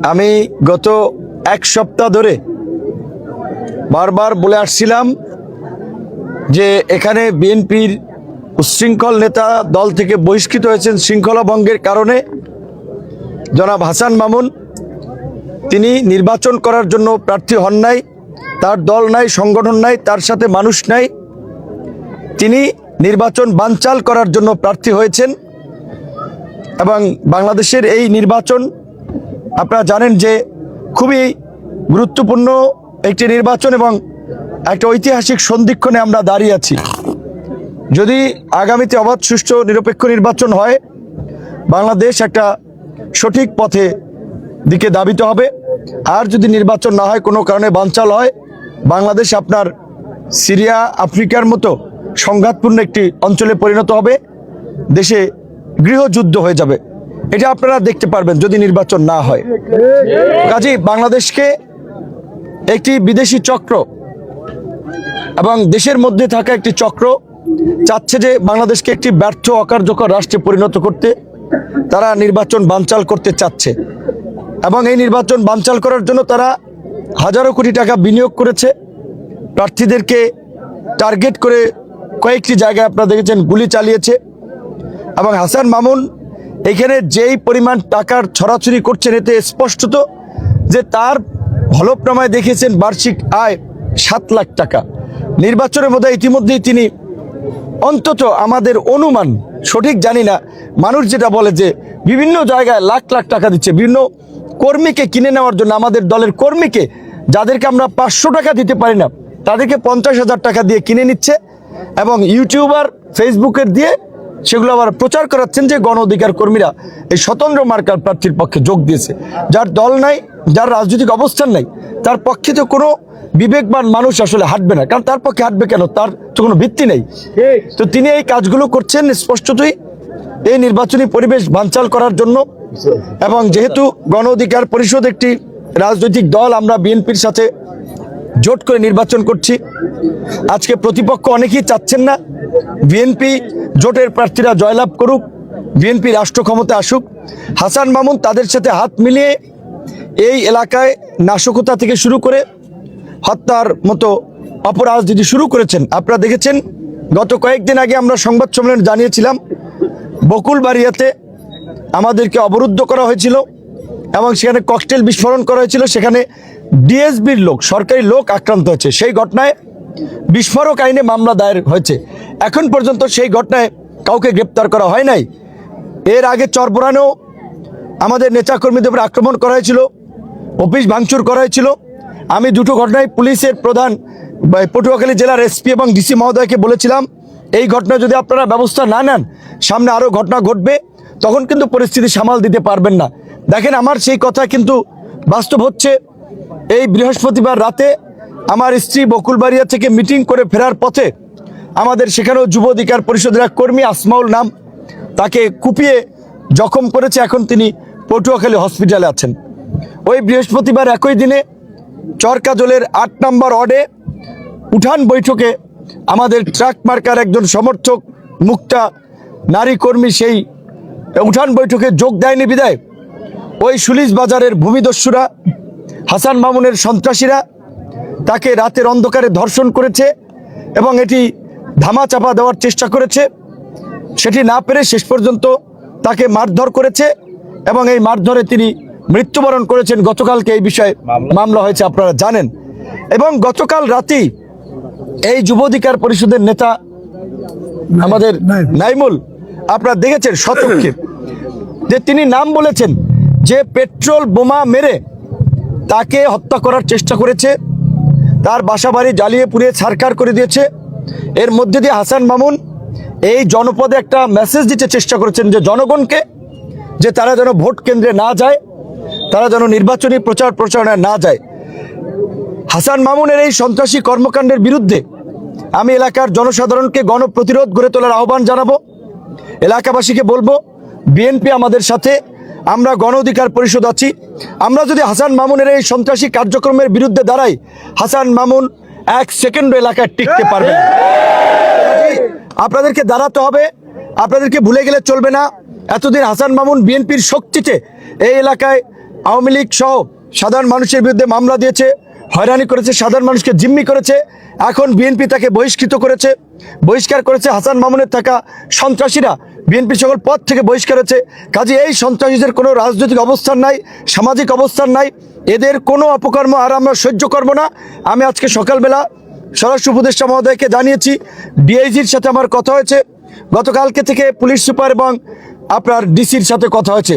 আমি গত এক সপ্তাহ ধরে বারবার বলে আসছিলাম যে এখানে বিএনপির উচ্ছৃঙ্খল নেতা দল থেকে বহিষ্কৃত হয়েছেন শৃঙ্খলা ভঙ্গের কারণে। জনাব হাসান মামুন তিনি নির্বাচন করার জন্য প্রার্থী হন নাই, তার দল নাই, সংগঠন নাই, তার সাথে মানুষ নাই। তিনি নির্বাচন বানচাল করার জন্য প্রার্থী হয়েছেন এবং বাংলাদেশের এই নির্বাচন আপনারা জানেন যে খুবই গুরুত্বপূর্ণ একটি নির্বাচন এবং একটা ঐতিহাসিক সন্ধিক্ষণে আমরা দাঁড়িয়ে আছি। যদি আগামীতে অবাধ সুষ্ঠু নিরপেক্ষ নির্বাচন হয়, বাংলাদেশ একটা সঠিক পথে দিকে ধাবিত হবে। আর যদি নির্বাচন না হয়, কোনো কারণে বানচাল হয়, বাংলাদেশ আপনার সিরিয়া আফ্রিকার মতো সংঘাতপূর্ণ একটি অঞ্চলে পরিণত হবে, দেশে গৃহযুদ্ধ হয়ে যাবে। এটা আপনারা দেখতে পারবেন যদি নির্বাচন না হয়। কাজেই বাংলাদেশকে একটি বিদেশি চক্র এবং দেশের মধ্যে থাকা একটি চক্র চাচ্ছে যে বাংলাদেশকে একটি ব্যর্থ অকার্যকর রাষ্ট্রে পরিণত করতে। তারা নির্বাচন বানচাল করতে চাচ্ছে এবং এই নির্বাচন বানচাল করার জন্য তারা হাজারো কোটি টাকা বিনিয়োগ করেছে। প্রার্থীদেরকে টার্গেট করে কয়েকটি জায়গায় আপনারা দেখেছেন গুলি চালিয়েছে এবং হাসান মামুন এখানে যেই পরিমাণ টাকার ছড়াছড়ি করছেন, এতে স্পষ্টত যে তার হলফনামায় দেখেছেন বার্ষিক আয় 7 লাখ টাকা। নির্বাচনের মধ্যে ইতিমধ্যেই তিনি অন্তত আমাদের অনুমান, সঠিক জানি না, মানুষ যেটা বলে যে বিভিন্ন জায়গায় লাখ লাখ টাকা দিচ্ছে বিভিন্ন কর্মীকে কিনে নেওয়ার জন্য। আমাদের দলের কর্মীকে, যাদেরকে আমরা 500 টাকা দিতে পারি না, তাদেরকে 50,000 টাকা দিয়ে কিনে নিচ্ছে এবং ইউটিউবার ফেসবুকের দিয়ে সেগুলো আবার প্রচার করাচ্ছেন যে গণ অধিকার কর্মীরা এই স্বতন্ত্র মার্কার প্রার্থীর পক্ষে যোগ দিয়েছে। যার দল নাই, যার রাজনৈতিক অবস্থান নাই, তার পক্ষে তো কোনো বিবেকবান মানুষ আসলে হাঁটবে না। কারণ তার পক্ষে হাঁটবে কেন? তার তো কোনো ভিত্তি নেই। তো তিনি এই কাজগুলো করছেন স্পষ্টতই এই নির্বাচনী পরিবেশ বানচাল করার জন্য। এবং যেহেতু গণ অধিকার পরিষদ একটি রাজনৈতিক দল, আমরা বিএনপির সাথে জোট করে নির্বাচন করছি। আজকে প্রতিপক্ষ অনেকেই চাচ্ছেন না বিএনপি জোটের প্রার্থীরা জয়লাভ করুক, বিএনপি রাষ্ট্র ক্ষমতা আসুক। হাসান মামুন তাদের সাথে হাত মিলিয়ে এই এলাকায় নাশকতা থেকে শুরু করে হত্যার মতো অপরাজনীতি শুরু করেছেন। আপনারা দেখেছেন গত কয়েকদিন আগে আমরা সংবাদ সম্মেলন জানিয়েছিলাম বকুলবাড়িয়াতে আমাদেরকে অবরুদ্ধ করা হয়েছিল এবং সেখানে ককটেল বিস্ফোরণ করা হয়েছিল। সেখানে ডিএসবির লোক, সরকারি লোক আক্রান্ত হয়েছে। সেই ঘটনায় বিস্ফোরক আইনে মামলা দায়ের হয়েছে। এখন পর্যন্ত সেই ঘটনায় কাউকে গ্রেপ্তার করা হয় নাই। এর আগে চরবোরানেও আমাদের নেতাকর্মীদের উপর আক্রমণ করা হয়েছিল, অফিস ভাঙচুর করা হয়েছিল। আমি দুটো ঘটনায় পুলিশের প্রধান, পটুয়াখালী জেলার এসপি এবং ডিসি মহোদয়কে বলেছিলাম এই ঘটনা যদি আপনারা ব্যবস্থা না নেন, সামনে আরও ঘটনা ঘটবে, তখন কিন্তু পরিস্থিতি সামাল দিতে পারবেন না। দেখেন, আমার সেই কথা কিন্তু বাস্তব হচ্ছে। এই বৃহস্পতিবার রাতে আমার স্ত্রী বকুলবাড়িয়া থেকে মিটিং করে ফেরার পথে আমাদের সেখানেও যুব অধিকার পরিষদের এক কর্মী আসমাউল নাম, তাকে কুপিয়ে জখম করেছে। এখন তিনি পটুয়াখালী হসপিটালে আছেন। ওই বৃহস্পতিবার একই দিনে চরকাজলের 8 নম্বর ওয়ার্ডে উঠান বৈঠকে আমাদের ট্রাক মার্কার একজন সমর্থক মুক্তা নারী কর্মী সেই উঠান বৈঠকে যোগ দেয়নি বিদায় ওই সুলিশ বাজারের ভূমিদস্যুরা, হাসান মামুনের সন্ত্রাসীরা তাকে রাতের অন্ধকারে ধর্ষণ করেছে এবং এটি ধামাচাপা দেওয়ার চেষ্টা করেছে। সেটি না পেরে শেষ পর্যন্ত তাকে মারধর করেছে এবং এই মারধরে তিনি মৃত্যুবরণ করেছেন। গতকালকে এই বিষয়ে মামলা হয়েছে, আপনারা জানেন। এবং গতকাল রাতেই এই যুব অধিকার পরিষদের নেতা আমাদের নাইমুল, আপনারা দেখেছেন শতক্ষে যে তিনি নাম বলেছেন যে পেট্রোল বোমা মেরে তাকে হত্যা করার চেষ্টা করেছে, তার বাসাবাড়ি জ্বালিয়ে পুড়িয়ে ছারখার করে দিয়েছে। এর মধ্যে দিয়ে হাসান মামুন এই জনপদে একটা মেসেজ দিতে চেষ্টা করেছেন যে জনগণকে, যে তারা যেন ভোট কেন্দ্রে না যায়, তারা যেন নির্বাচনী প্রচার প্রচারণায় না যায়। হাসান মামুনের এই সন্ত্রাসী কর্মকাণ্ডের বিরুদ্ধে আমি এলাকার জনসাধারণকে গণপ্রতিরোধ গড়ে তোলার আহ্বান জানাবো। এলাকাবাসীকে বলবো বিএনপি আমাদের সাথে, আমরা গণ অধিকার পরিষদ আছি। আমরা যদি হাসান মামুনের এই সন্ত্রাসী কার্যক্রমের বিরুদ্ধে দাঁড়াই, হাসান মামুন 1 সেকেন্ড এলাকায় টিকতে পারবে না। আপনাদেরকে দাঁড়াতে হবে, আপনাদেরকে ভুলে গেলে চলবে না। এতদিন হাসান মামুন বিএনপির শক্তিতে এই এলাকায় আওয়ামী লীগ সহ সাধারণ মানুষের বিরুদ্ধে মামলা দিয়েছে, হয়রানি করেছে, সাধারণ মানুষকে জিম্মি করেছে। এখন বিএনপি তাকে বহিষ্কৃত করেছে, বহিষ্কার করেছে। হাসান মামুনের থাকা সন্ত্রাসীরা বিএনপি সকল পদ থেকে বহিষ্কার হয়েছে। কাজে এই সন্ত্রাসীদের কোনো রাজনৈতিক অবস্থান নাই, সামাজিক অবস্থান নাই, এদের কোনো অপকর্ম আর আমরা সহ্য করব না। আমি আজকে সকালবেলা স্বরাষ্ট্র উপদেষ্টা মহোদয়কে জানিয়েছি, ডিআইজির সাথে আমার কথা হয়েছে, গতকালকে থেকে পুলিশ সুপার এবং আপনার ডিসির সাথে কথা হয়েছে।